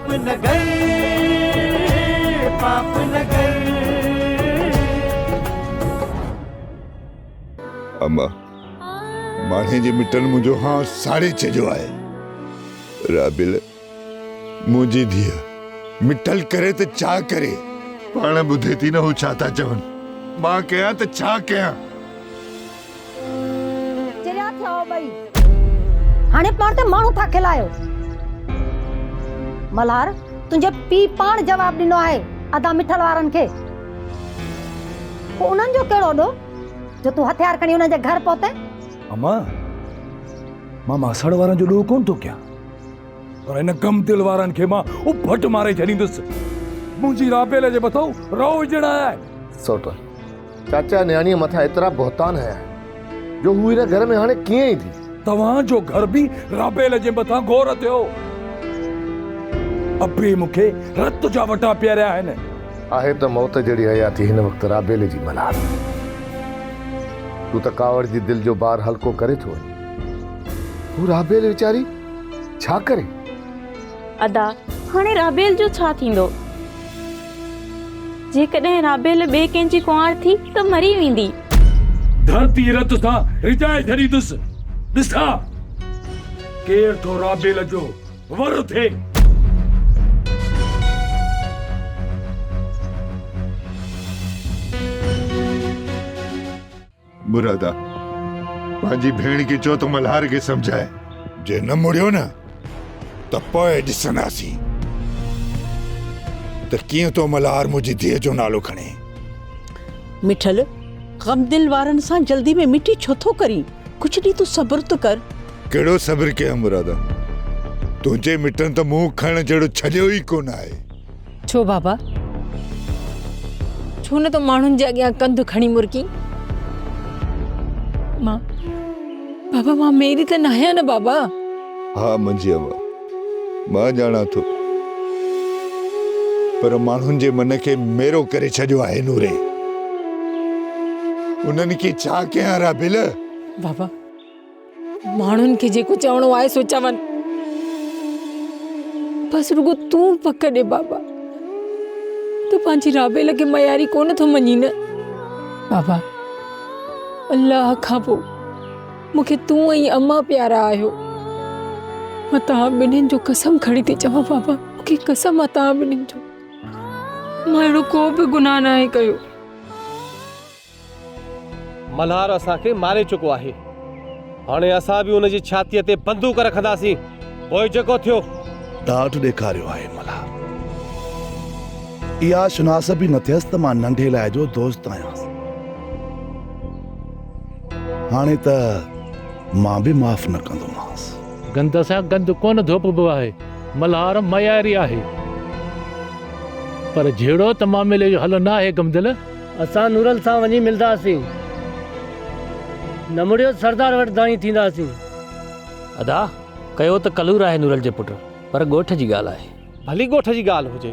पाप नगर, पाप नगर। अम्मा माणे जे मिटन मुझो हाँ साड़े चजो आए। राबिल मुझी धीअ मिटल करे तो चा करे, पाण बुधे थी न हू छा था चवन। मां कया तो छा कया। चिरिया थियो भई हाणे पाण ते माण्हू था खिलायो। मल्हार तुंहिंजे पीउ पाण जवाब ॾिनो आहे अदा मिठल वारनि खे। उन्हनि जो कहिड़ो ॾो जो तूं हथियार खणी उन्हनि जे घर पहुते। अम्मा मां मासड़ वारनि जो ॾोह कोन थो कयां, पर हिन कम दिल वारनि खे मां उभट मारे छॾींदुसि। मुंहिंजी राबेल जे मथां रओ विझणा आहे। सोट चाचा न्याणीअ मथां एतिरा बहतान है जो हू हिन घर में हाणे कीअं ई थी। तव्हांजो घर बि राबेल जे मथां गौर थियो। अबे मूंखे रत जा वटा पियरिया आहिनि। आहे त मौत जहिड़ी हयाती हिन वक़्तु राबेल जी मल्हार। तूं त कावड़ जी दिल जो बार हल्को करे थो वञे। हू राबेल वीचारी छा करे। अदा हाणे राबेल जो छा थींदो। जेकॾहिं राबेल ॿिए कंहिंजी कुंवार थी त मरी वेंदी। धरती रत सां रिजाए छॾींदुसि। ॾिसा केर थो राबेल जो वर थिए। मुरादा पंहिंजी भेण खे चओ तो मल्हार खे समझाए। जे न मुड़ियो न त पोइ ॾिसंदासीं त कीअं तो मल्हार मुंहिंजी धीअ जो नालो खणे। मिठल गमदिल वारनि सां जल्दी में मिटी छो थो करी। कुछ ॾींहुं तूं सब्र तो कर। कहिड़ो सब्र कयां मुरादा, तुंहिंजे मिटनि त मुंहुं खणण जहिड़ो छॾियो ई कोन आहे। छो बाबा, छो न तो माण्हुनि जे अॻियां कंधु खणी मुरकी। मां बाबा मां मेरी त न आहियां न बाबा। हा मुंहिंजी अवा मां ॼाणा थो, पर माण्हुनि जे मन खे मेरो करे छॾियो आहे नूरे। उन्हनि खे छा कयां राबिल। बाबा माण्हुनि खे जेको चवणो आहे सो चवनि, बस रुगो तूं पक ॾे बाबा। तूं पंहिंजी राबेल खे मयारी कोन थो मञी न बाबा। अल्लाह खां पोइ मूंखे तूं ऐं अम्मा प्यारा आहियो। मां तव्हां ॿिन्हिनि जो कसम खणी थी चवां बाबा, मूंखे कसम आहे तव्हां ॿिन्हिनि जो। मां अहिड़ो को बि गुनाह न आहे कयो। मल्हार असांखे मारे चुको आहे। हाणे असां बि उनजी छातीअ ते बंदूक रखंदासीं। पोइ जेको थियो ॾाढ ॾेखारियो आहे मल्हार। इहा सुनास बि न थियसि त मां नंढे लाइ जो दोस्त आहियां। हाणे त मां बि माफ़ न कंदोमांसि। गंद सां गंद कोन धोपबो आहे। मल्हार मयारी आहे, पर जहिड़ो त मामले जो हल न आहे गमदिल। असां नूरल सां वञी मिलंदासीं, न मुड़ियो सरदार वटि दाई थींदासीं। अदा कयो त कलूर आहे नूरल जे पुट, पर ॻोठ जी ॻाल्हि आहे। भली ॻोठ जी ॻाल्हि हुजे,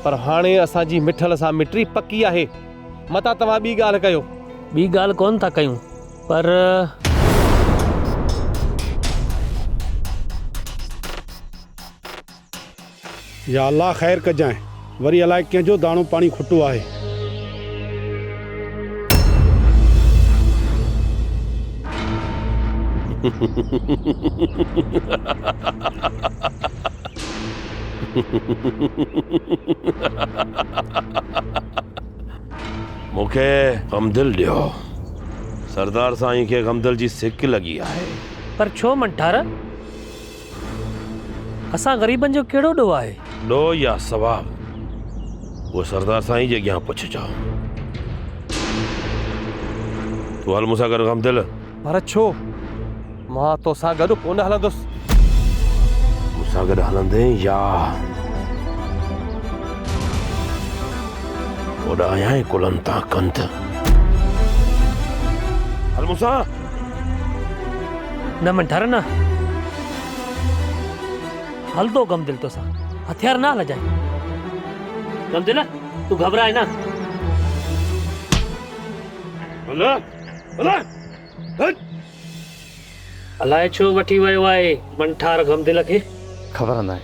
पर हाणे असांजी मिठल सां मिटरी पकी आहे। मता तव्हां ॿी ॻाल्हि कयो। ॿी ॻाल्हि कोन था कयूं, पर या अल्लाह ख़ैर कजाए। वरी अलाए कंहिंजो दाणो पाणी खुटो आहे। मूंखे गमदिल ॾियो। सरदार साईं खे गमदिल जी सिक लगी आहे। पर छो मंठार, असां ग़रीबनि जो कहिड़ो ॾोह आहे। ॾोह या सवाब वो सरदार साईं जे अॻियां पुछजो। तूं हल मूंसां गॾु गमदिल। पर छो, मां तोसां गॾु कोन हलंदुसि। मूंसां गॾु हलंदे या ओॾायां कुलनि तां कंध। हल मूंसां। न मंठार न, हल दो गमदिल तोसां। हथियार ना लजाए। गमदिल तू घबराए ना। अलाए छो वठी वियो आहे मंठार गमदिल खे। ख़बर न आहे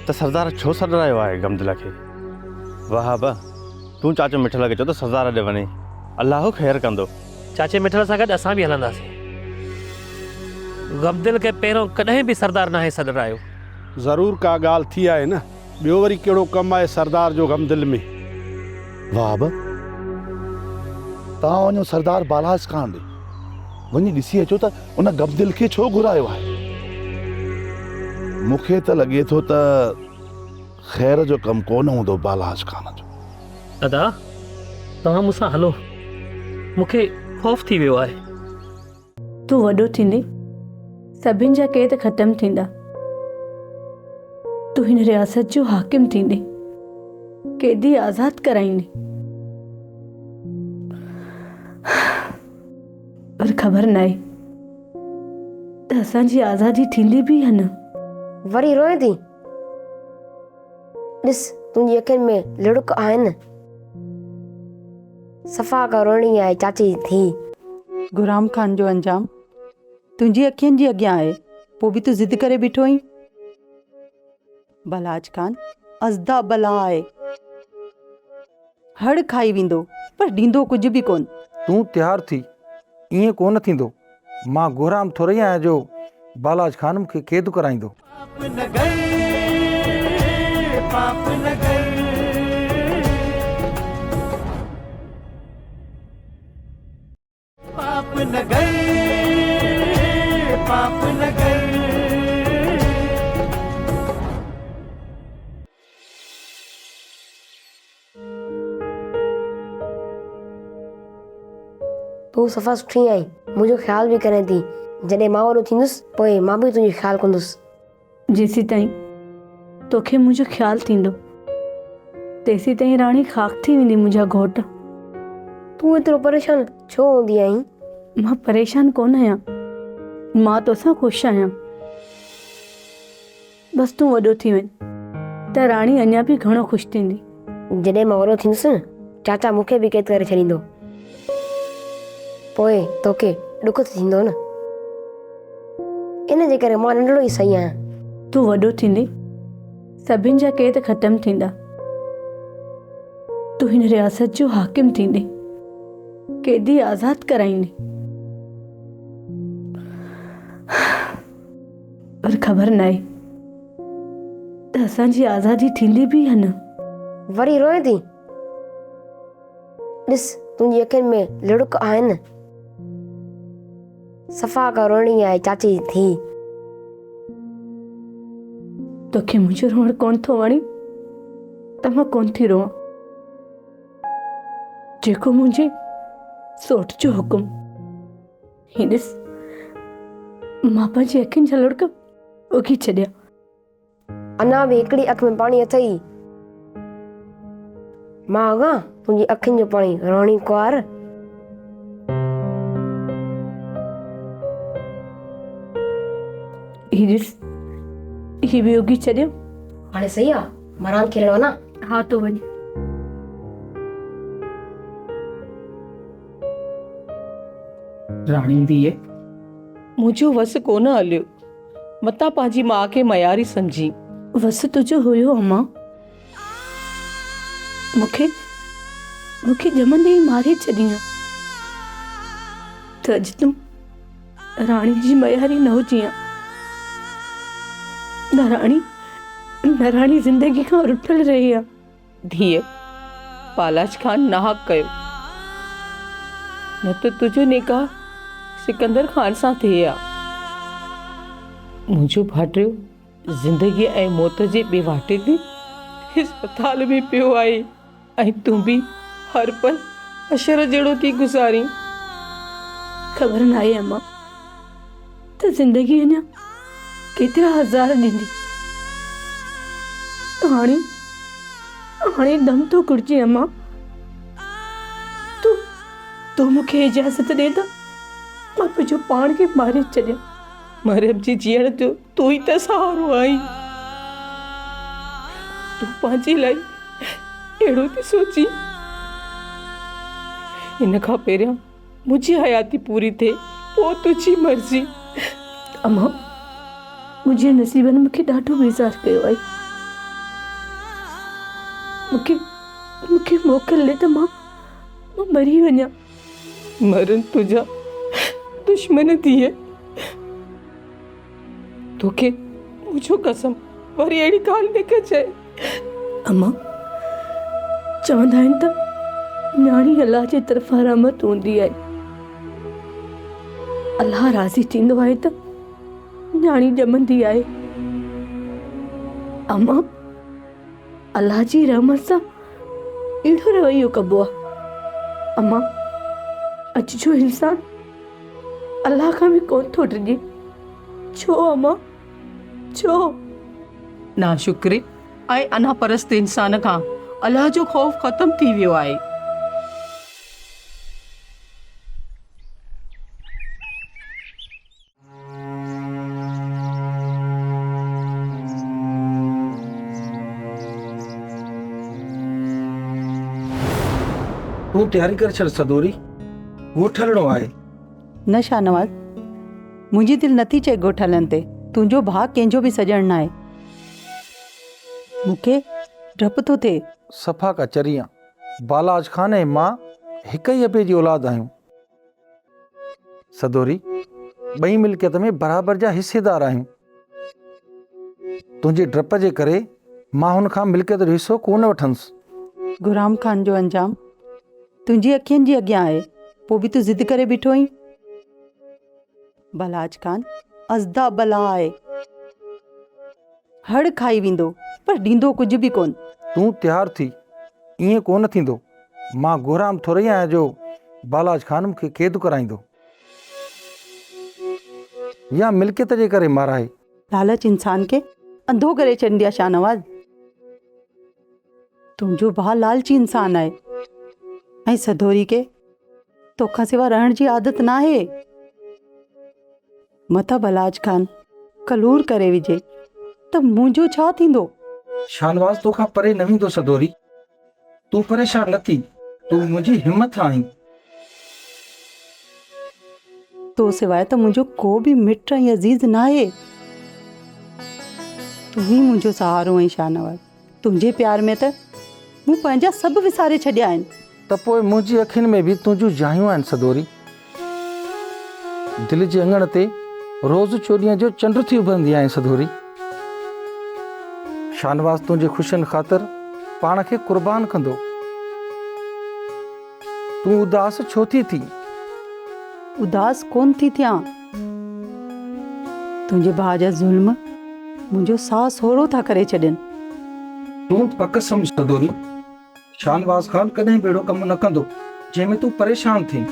त सरदार छो सॾायो आहे गमदिल खे। वाह बा तूं चाचो मिठल खे चओ त सरदार ॾे वञे, अलाह ख़ैर कंदो। चाचे मिठल सां गॾु असां बि हलंदासीं। गमदिल खे पहिरों कॾहिं बि सरदार नाहे सॾायो। ज़रूर का ॻाल्हि थी आहे न, ॿियो वरी कहिड़ो कमु आहे सरदार जो गमदिल में। वाह बा तव्हां वञो सरदार बालाज खान ॾे, वञी ॾिसी अचो त उन गमदिल खे छो घुरायो आहे। मूंखे त लॻे थो त ख़ैर जो कमु कोन हूंदो बालाज खान जो। दादा तव्हां मूंसां हलो, मूंखे ख़ौफ़ थी वियो आहे। तूं वॾो थींदे सभिनि जा क़ैद ख़तम थींदा। तूं हिन रियासत जो हाकिम थींदे, क़ैदी आज़ाद कराईंदे। पर ख़बर न आहे त असांजी आज़ादी थींदी बि या न। वरी रोए थी? ॾिस तुंहिंजी अखियुनि में लिड़क आहिनि। सफ़ा करोणी आहे चाची थी। गुलाम खान जो अंजाम तुंहिंजी अखियुनि जी अॻियां आहे, पोइ बि तूं ज़िद करे बीठो आहीं। बलाज खान अज़दा बला आहे, हड़ खाई वेंदो पर ॾींदो कुझु बि कोन। तूं तैयार थी, ईअं कोन थींदो। मां गुलाम थोरी आहियां जो बालाज खान मूंखे क़ैद कराईंदो। तूं सफ़ा सुठी आई, मुंहिंजो ख़्याल बि करे थी। जॾहिं मां वॾो थींदुसि पोइ मां बि तुंहिंजो ख़्यालु कंदुसि। जेसीं ताईं तोखे मुंहिंजो ख़्यालु थींदो तेसीं ताईं राणी ख़ाक थी वेंदी मुंहिंजा घोट। तूं एतिरो परेशान छो हूंदी आहीं? मां परेशान कोन आहियां, मां तोसां ख़ुशि आहियां। बसि तूं वॾो थी वञ त राणी अञा बि घणो ख़ुशि थींदी। जॾहिं मां वॾो थींदुसि न, चाचा मूंखे बि क़ैद करे छॾींदो। पोइ तोखे ॾुख थींदो न, इन जे करे मां नंढड़ो ई सही आहियां। तूं वॾो थींदे सभिनि जा क़ैद ख़तम थींदा। तूं हिन रियासत जो हाकिम थींदे, क़ैदी आज़ाद कराईंदे। पर ख़बर न आहे त असांजी आज़ादी थींदी बि या न। वरी रोए थी? ॾिस तुंहिंजी अखियुनि में लिड़क आहिनि। सफ़ा करोणी आहे चाची थी। तोखे मुंहिंजो रोअण कोन थो वणे त मां कोन थी रोवां। जेको मुंहिंजे सोट जो हुकुम। ही ॾिस मां पंहिंजी अखियुनि जा लुड़क उगी छॾिया। अञा बि हिकिड़ी अख में पाणी अथई। मां अॻां तुंहिंजी अखियुनि जो पाणी रोणी कुआर। ही ॾिस ही बि उगी छॾियो। हाणे सही आहे, मां रांदि खेलणु वञा? हा तूं वञ। राणी धीअ, मुंहिंजो वस कोन हलियो, मतां पंहिंजी माउ खे मयारी सम्झी। वस तुंहिंजो हुयो अम्मा। मूंखे ॼमंदे ई मारे छॾियां त अॼु तूं राणी जी मयारी न हुजीं। न राणी ज़िंदगी खां रुठल रही आहे। धीअ, बालाज खान नाहक कयो, न त तुंहिंजो निकाह सिकंदर खान सां थिए हा। मुंहिंजो भाटियो ज़िंदगी ऐं मौत जे ॿिए वाटे ते अस्पताल में पियो आहे ऐं तूं बि हर पल अशर जहिड़ो थी गुज़ारी। ख़बर न आहे अम्मा त ज़िंदगी अञा केतिरा हज़ार ॾींदी। हाणे दम थो घुरिजे अम्मा। तूं मूंखे इजाज़त ॾे त मां पंहिंजो पाण खे मारे छॾियां। मरियम जी जीअण जो तूं ई त सहारो आई। तूं पंहिंजी लाइ अहिड़ो थी सोची। हिन खां पहिरियां मुंहिंजी हयाती पूरी थिए, पोइ तुंहिंजी मर्ज़ी। अम्मा मुंहिंजे नसीबनि मूंखे ॾाढो बेज़ार कयो आहे। मूंखे मोकिले त मां मरी वञा। मरन तुंहिंजा दुश्मन थिए। तोखे मुंहिंजो कसम वरी अहिड़ी ॻाल्हि न कजे। अम्मा चवंदा आहिनि त न्याणी अलाह जे तरफ़ां रहमत हूंदी आहे। अलाह राज़ी थींदो आहे त न्याणी ॼमंदी आहे। अम्मा अलाह जी रहमत सां अहिड़ो रवैयो कबो आहे। अम्मा अॼु जो इंसान अलाह खां बि कोन थो डिॼे। छो अम्मा छो? नाशुक्रे ऐं अना परस्त इंसान खां अलाह जो ख़ौफ़ ख़तम थी वियो आहे। तूं तैयारी कर छॾ सदोरी, ॻोठ हलणो आहे। न शाहनवाज़, मुंहिंजी दिलि नथी चए ॻोठ हलण ते। तुंहिंजो भाउ कंहिंजो बि सॼण न आहे। मूंखे डपु थो थिए। सफ़ा का चरिया बालाज ख़ान ऐं मां हिक ई अबे जी औलाद आहियूं। सदोरी ॿई मिल्कियत में बराबरि जा हिसेदार आहियूं। तुंहिंजे डप जे करे मां हुन खां मिल्कियत जो हिसो कोन वठंदुसि। गुलाम खान जो अंजाम तुंहिंजी अखियुनि जी अॻियां आहे, पोइ बि तूं ज़िद करे बीठो आहीं। बलाज खान अज़दा बला आहे। हड़ खाई वेंदो पर ॾींदो कुझु बि कोन। तूं तैयार थी, ईअं कोन थींदो। मां गुराम थोरी आहियां जो बालाज खान मूंखे क़ैद कराईंदो या मिल्कियत जे करे माराए। लालच इंसान खे अंधो करे छॾींदी आहे शाहनवाज़। तुंहिंजो भाउ लालची इंसान आहे ऐं सदोरी खे तोखां सिवा रहण जी आदत न आहे। मथा बलाज खान कलूर करे विझे त मुंहिंजो छा थींदो? शाहनवाज़ तोखां परे न वेंदो सदोरी। तूं परेशान न थी, तूं मुंहिंजी हिम्मत आहीं। तो सिवाय त मुंहिंजो को बि मिट ऐं अज़ीज़ न आहे। तूं ई मुंहिंजो सहारो आहीं शाहनवाज़। तुंहिंजे प्यार में त मूं पंहिंजा सभु विसारे छॾिया आहिनि। त पोइ मुंहिंजी अखियुनि में बि तुंहिंजूं जायूं आहिनि सदोरी। दिलि जे अङण ते रोज़ चोॾीअं जो चंड थी उभरंदी आहे सदोरी। शाहनवाज़ तुंहिंजे ख़ुशियुनि ख़ातिर पाण खे क़ुर्बान कंदो। तूं उदास छो थी थी? उदास कोन थी थियां। तुंहिंजे भाउ जा ज़ुल्म मुंहिंजो साह सोढ़ो था करे छॾनि। तूं पक सम्झ सदोरी, शाहनवाज़ खान कॾहिं बेड़ो कमु न कंदो जंहिंमें तूं परेशान थी।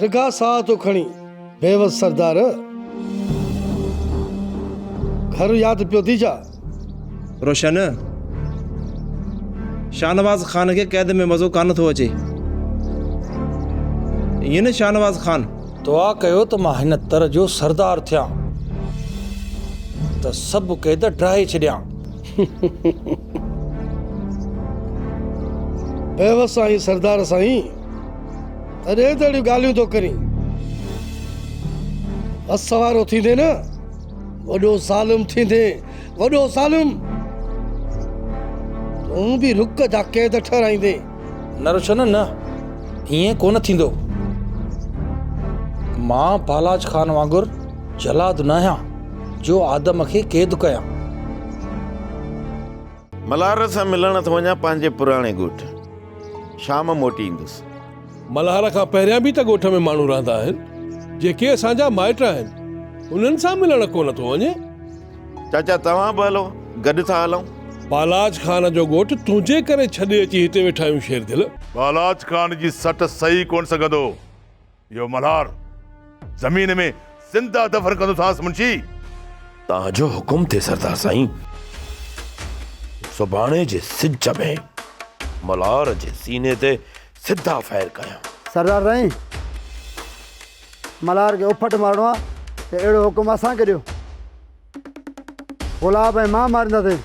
जॻह साह तो खणी बेवस सरदार घर यादि पियो थी जा। रोशन, शाहनवाज़ खान के कैद में मज़ो कान थो अचे। ईअं न शाहनवाज़ खान? दुआ कयो त मां हिन तर जो सरदार थियां त सभु क़ैद ड्राहे छॾियां। बेवस साईं सरदार साईं, तॾहिं त अहिड़ियूं ॻाल्हियूं थो करीं। असवारो थींदे न वॾो ज़ालिम थींदे वॾो ज़ालिम। तूं बि रुक जा क़ैद ठहिराईंदे। न रोशन न, ईअं कोन थींदो। मां बालाज खान वांगुरु जलाद न आहियां जो आदम खे क़ैद कयां। मल्हार सां मिलण थो वञा पंहिंजे पुराणे ॻोठ। शाम मोटी ईंदुसि। मल्हार खां पहिरियां बि त ॻोठ में माण्हू रहंदा आहिनि जेके असांजा माइट आहिनि। उन्हनि सां मिलण कोन थो वञे। चाचा तव्हां बि हलो, गॾु था हलूं। बालाज खान जो ॻोठ तुंहिंजे करे छॾे अची हिते वेठा आहियूं शेर दिल। बालाज खान जी सट सही कोन सघंदो। यो मल्हार ज़मीन में ज़िंदा दफ़न कंदोसांसि। मुंशी तव्हांजो हुकुम थे सरदार साईं। सुभाणे जे सिज में मल्हार जे सीने ते सिधा फ़ैर कयां। सरदार साईं, मल्हार खे उफट मारणो आहे त अहिड़ो हुकुम असांखे ॾियो। गुलाब ऐं मां मारींदासीं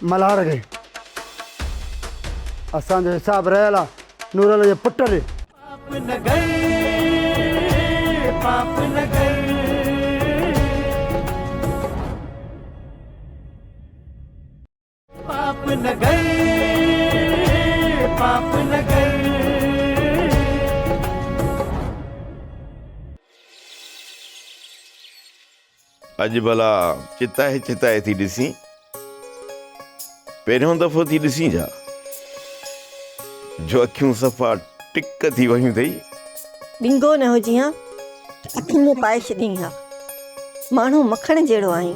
मल्हार खे। असांजो हिसाबु रहियल आहे नूराला जे पुट रे। अॼु भला चिताए थी ॾिसी, पहिरियों दफ़ो थी ॾिसी जा जो अखियूं सफ़ा टिक थी वयूं अथई। डिंगो न हुजी हा अखियुनि में पाए छॾी हा। माण्हू मखण जहिड़ो आहीं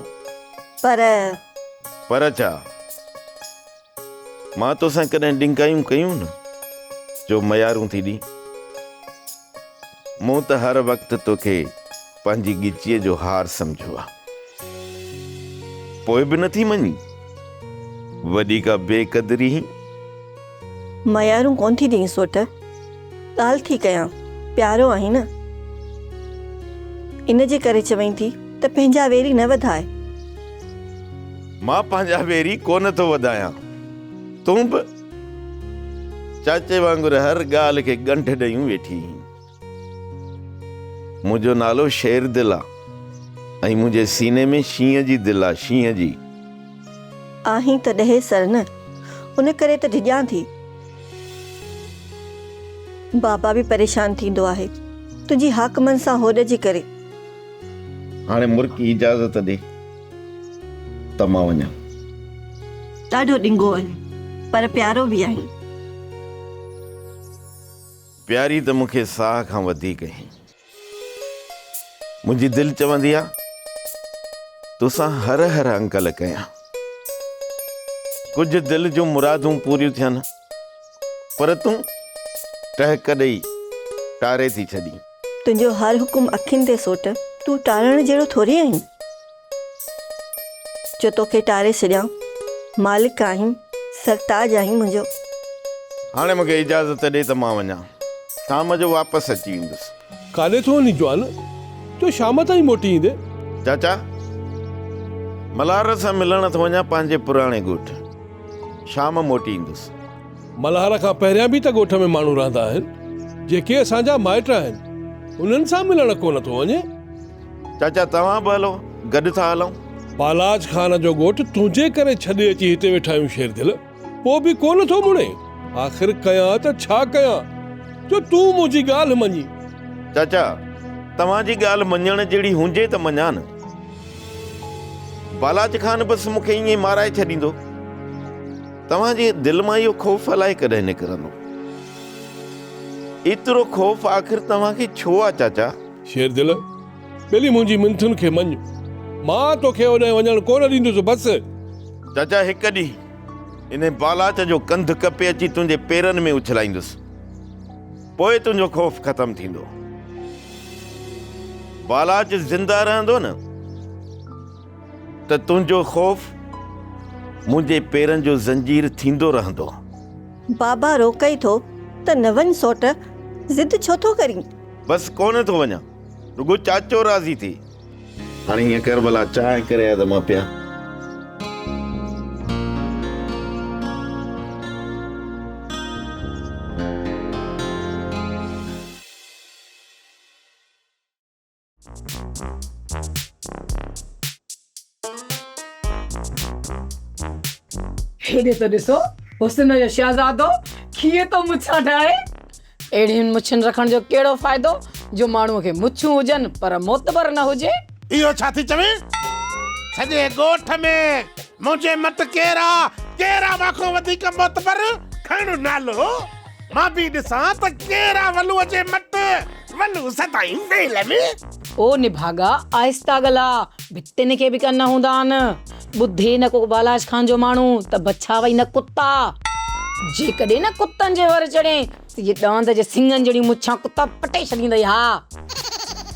पर छा मां तोसां कॾहिं डिंगायूं कयूं न जो मयारूं थी ॾी। मूं त हर वक़्तु तोखे पंहिंजी गिचीअ जो हार सम्झो आहे, पोइ बि नथी मञी। वॾी का बेक़दरी। मयारूं कोन थी ॾीं सोट, ॻाल्हि थी कयां, प्यारो आहीं न, इन जे करे चवईं थी त पंहिंजा वेरी न वधाए। मां पंहिंजा वेरी कोन थो वधायां, तूं बि चाचे वांगुरु हर ॻाल्हि खे ॻंढ ॾेयूं वेठी। मुंहिंजो नालो शेर दिल आहे ऐं मुंहिंजे सीने में शींहं जी दिल आहे, शींहं जी। आहीं त ॾहे सर न, उन करे त डिॼां थी। बाबा बि परेशान थींदो आहे तुंहिंजी हाकमनि सां होॾ जे करे। हाणे मुर्की इजाज़त ॾे त मां वञां। ॾाढो ॾिंगो आहे पर प्यारो बि आहीं। प्यारी त मूंखे साह खां वधीक आहीं। मुंहिंजी दिलि चवंदी आहे तोसां हर हर अंकल कयां। कुझु दिलि जूं मुरादूं पूरियूं थियनि पर तूं टहक ॾेई टारे थी छॾी। तुंहिंजो हर हुकुम अखियुनि ते सोट, तूं टारण जहिड़ो थोरी आहीं जो तोखे टारे छॾियां। मालिक आहीं, सरताज आहीं मुंहिंजो। हाणे मूंखे इजाज़त ॾे त मां वञां, शाम जो वापसि अची वेंदुसि। काॾे थो वञी जवान, जो शाम ताईं मोटी ईंदे? चाचा मल्हार सां मिलण थो वञा पंहिंजे पुराणे ॻोठ, शाम मोटी ईंदुसि। मल्हार खां पहिरियां बि त ॻोठ में माण्हू रहंदा आहिनि जेके असांजा माइट आहिनि, उन्हनि सां मिलण कोन थो वञे। चाचा तव्हां बि हलो, गॾु था हलूं। बालाज खान जो ॻोठ तुंहिंजे करे छॾे अची हिते वेठा आहियूं शेर दिल, पोइ बि कोन थो मुड़े। आख़िर कयां त छा कयां जो तूं मुंहिंजी ॻाल्हि मञी। चाचा तव्हांजी ॻाल्हि मञण जहिड़ी हुजे त मञा न। बालाज खान बसि मूंखे ईअं माराए छॾींदो। तव्हांजे दिलि मां इहो ख़ौफ़ अलाए कॾहिं निकिरंदो। एतिरो ख़ौफ़ आख़िर तव्हांखे छो आहे चाचा? शेर दिल ॿेली मुंहिंजी मिंथुनि खे मञ, मां तोखे होॾे वञण कोन ॾींदुसि बसि। चाचा हिकु ॾींहुं इन बालाच जो कंधु कपे अची तुंहिंजे पेरनि में उछलाईंदुसि, पोइ तुंहिंजो ख़ौफ़ ख़तमु थींदो। बालाच ज़िंदा रहंदो न त तुंहिंजो ख़ौफ़ मुंहिंजे पेरनि जो ज़ंजीर थींदो रहंदो। बाबा रोकई थो त न वञ सोट, ज़िद छो थो करीं? बसि कोन थो वञा, रुगो चाचो राज़ी थी। हाणे हीअं कर भला चांहि करे आ त मां पिया। हेॾे त ॾिसो हुस्न जो शहज़ादो कीअं तो मुछा ठाहे। अहिड़ियुनि मुछुनि रखण जो कहिड़ो फ़ाइदो जो माण्हूअ खे मुछूं हुजनि पर मोतबर न हुजे। इहो छा थी चवे? सॼे ॻोठ में मुंहिंजे मत केरा माखो वधीक मोतबर? खण नालो मां बि ॾिसां त केरा वलूअ जे मत वलू सदाई वेल में। ओ निभागा आहिस्ता गला, भितिन खे बि कन हूंदा आहिनि। ॿुधे न को बालाज खान जो माण्हू त बछा वई न कुत्ता। जेकॾहिं न कुत्तनि जे वर चढ़े त ये ॾांद जे सिंगनि जहिड़ी मुछां कुत्ता पटे छॾींदई। हा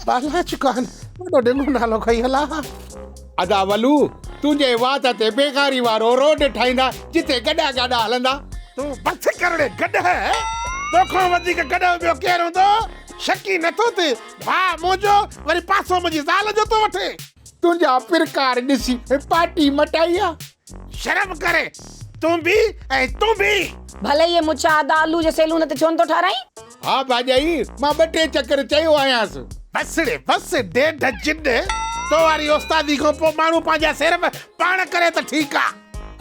बालाज खान वॾो ॾिनो नालो खई हला। अदा वलू तुंहिंजे वात ते बेकारी वारो रोड ठाहींदा जिते गॾा हलंदा। तूं बस करड़े गॾ है, तोखां वधीक गॾ ॿियो केरु हूंदो? शकी नथो थिए भाउ मुंहिंजो वरी पासो मुंहिंजी ज़ाल जो थो वठे। तुंहिंजा पिरकार ॾिसी पार्टी मटाई आहे। शर्म करे तूं भी ऐं तूं भी। भले ये मुछा आदा आलू जे सैलून ते छो नथो ठाराई? हा भाॼाई, मां 2-3 चक्कर चयो आयांसि। बस ॾेढ जिद तो वारी उस्तादी खां पोइ माण्हू पंहिंजा सिर में पाण करे त ठीकु आहे।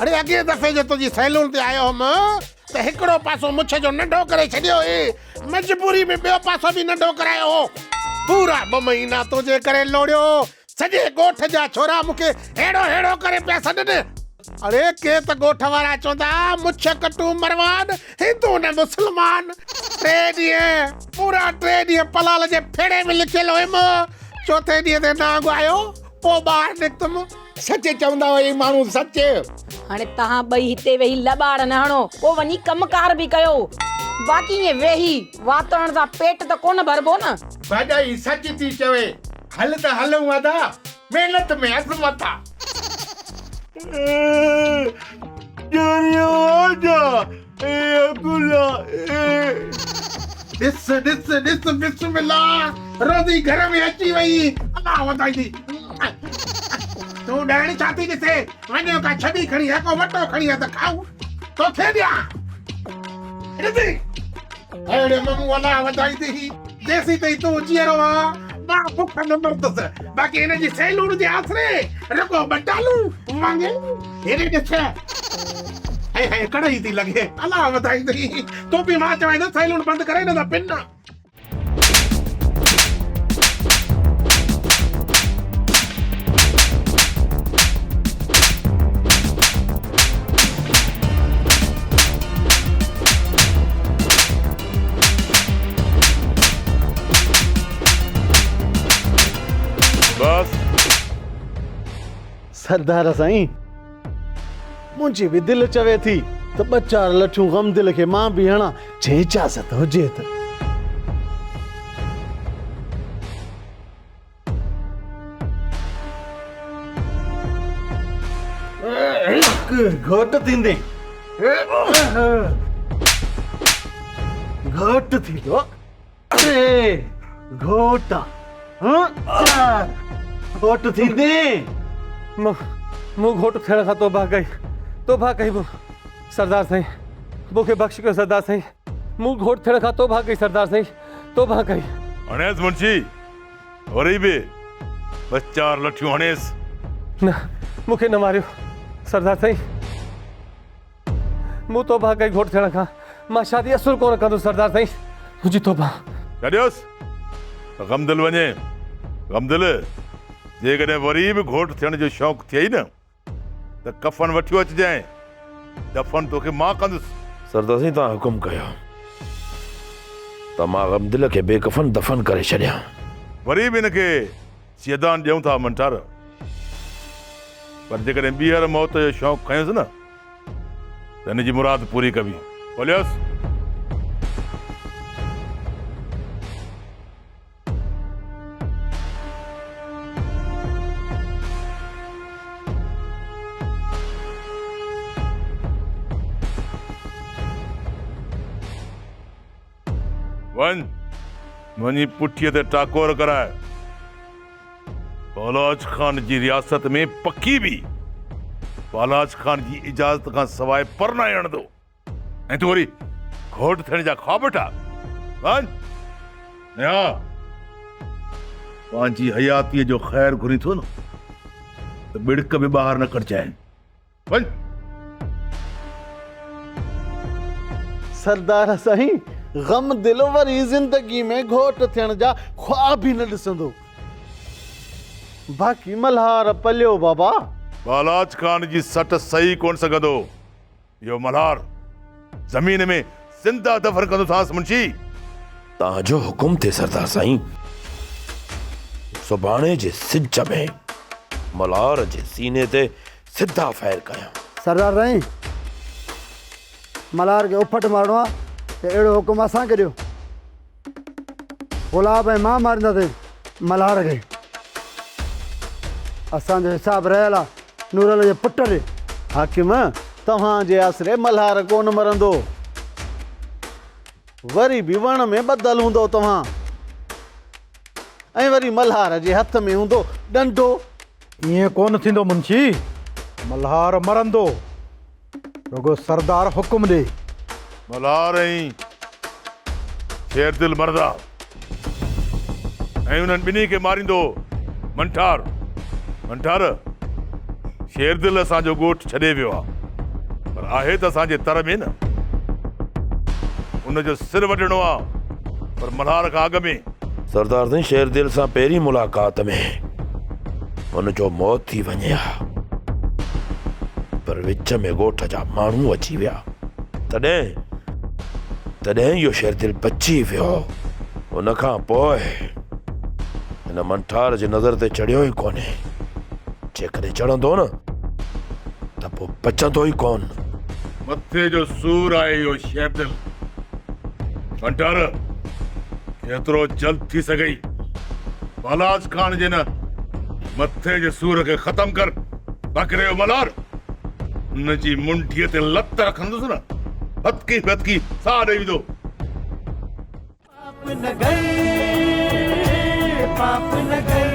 अरे अॻे दफ़े जो तुंहिंजी सैलून ते आयो हुअमि त हिकिड़ो पासो मुछ जो नंढो करे छॾियो हुई, मजबूरी में ॿियो पासो बि नंढो करायो हो। पूरा 2 महीना तुंहिंजे करे लोड़ियो, सॼे ॻोठ जा छोरा मूंखे हेड़ो करे पिया सॾनि। अरे के त ॻोठ वारा चवंदा मुछ कटू मरवान, हिंदू न मुस्लमान। 3 ॾींहं पूरा 3 ॾींहं पलाल जे फेड़े में लिखियल हुयमि। 4थे ॾींहं ते नांग आयो, पोइ ॿाहिरि निकितमि। सच चवंदा हुई माण्हू, सच। हाणे तव्हां ॿई हिते वेही लॿाड़ न हणो, पोइ वञी कमकार बि कयो। बाक़ी ये वेही वातरण सां पेट त कोन भरबो न। भाॼाई सच थी चवे, हल त हलूं अदा, महिनत में अज़मत आ। ॾिस बिस्मिल्लाह, रोज़ी घर में अची वई। अल्लाह वधाई दी। तूं ॾाइण छा थी ॾिसे? वञो का छॾी खणी है, को वटो खणी है त खाऊं तोखे ॾियां। ॾिसी अहिड़े माण्हू अल्लाह वधाई दी। जेसी ताईं तूं जीअरो आ मां बुख न मरदसि। बाक़ी हिन जी सैलून जे आसरे रुगो बटालू वांगे हेॾे ॾिस। हे कड़ाई थी लॻे। अल्लाह वधाई दी। तूं बि मां चवां न सैलून बंदि करे न त पिन। बस सरदार साईं, मुंहिंजी बि दिलि चवे थी त 2-4 लठियूं गम दिल खे मां बि हणा, जे इजाज़त हुजे त। घोट थींदे घोट थींदो। अरे घोटा घोट थींदे। मूं घोट थियण खां तौबा कई सरदार साईं, मूंखे बख़्श कयो सरदार साईं। मूं घोट थियण खां तौबा कई सरदार साईं, तौबा कई। हणेस मुंशी, वरी बि 2-4 लठियूं हणेस। न, मूंखे न मारियो सरदार साईं। मूं तौबा कई घोट थियण खां। मां शादी असुल कोन कंदुसि सरदार साईं, मुंहिंजी तौबा। छॾियोसि त गमदिल वञे। गमदिल, जेकॾहिं वरी बि घोट थियण जो शौक़ु थियई न त कफन वठी अचिजांइ, दफ़न तोखे मां कंदुसि। सरदार साईं, तव्हां हुकुम कयो त मां गमदिल खे बेकफन दफ़न करे छॾियां। वरी बि हिनखे सियदान ॾियूं था मंठार, पर जेकॾहिं ॿीहर मौत जो शौक़ु खयोंसि न त हिनजी मुराद पूरी कबी। बोलियोसि। वञी पुठीअ ते टाकोर कराए। बालाज खान जी रियासत में पक्की भी बालाज खान जी इजाजत खां सवाइ पर न हणंदो। ऐं तूं वरी घोट थियण जा ख्वाब ठा। वञ नेहा, पंहिंजी हयातीअ जो ख़ैर घुरी थो न त बिड़क बि ॿाहिरि न कढजांइ। वञ। सरदार साईं, गम दिल वरी जिंदगी में घोट थियण जा ख्वाब ही न ॾिसंदो। बाक़ी मल्हार पलियो बाबा। बालाज खान जी सट सही कोन सघंदो। इहो मल्हार ज़मीन में ज़िंदा दफ़न कंदोसांसि। मुंशी, तव्हांजो हुकुम थे सरदार साईं। सुभाणे जे सिज में मल्हार जे सीने ते सिधा फायर कयां। सरदार साईं, मल्हार खे उफट मारणो आहे त अहिड़ो हुकुम असां करियो। गुलाब ऐं मां मारींदासीं मल्हार खे। असांजो हिसाब रहियल आहे नूरल जे पुट ते। हाकिम, तव्हांजे आसरे मल्हार कोन मरंदो। वरी बि वण में ॿधल हूंदो तव्हां, ऐं वरी मल्हार जे हथ में हूंदो डंडो। ईअं कोन थींदो मुंशी, मल्हार मरंदो। रुगो सरदार हुक्म दे। मल्हार ऐं शेर दिल मर्दा ऐं उन्हनि ॿिन्ही खे मारींदो मंठार। मंठार, शेर दिल असांजो ॻोठ छॾे वियो आहे, पर आहे त असांजे तर में न। उनजो सिर वढणो आहे, पर मल्हार खां अॻ में। सरदार साईं, शेर दिल सां पहिरीं मुलाक़ात में उनजो मौत थी वञे हा, पर विच में ॻोठ जा माण्हू अची विया, तॾहिं इहो शेर दिल बची वियो। उन खां पोइ हिन मंठार जी नज़र ते चढ़ियो ई कोन्हे। जेकॾहिं चढ़ंदो न त पोइ बचंदो ई कोन। मथे जो सूर आहे इहो शेर दिल। मंठार, केतिरो जल्द थी सघई बालाज खान जे न मथे जे सूर खे ख़तम कर। बकरे मल्हार, उनजी मुंडीअ ते लत रखंदुसि न, हथकी साह ॾेई विधो। पाप न गए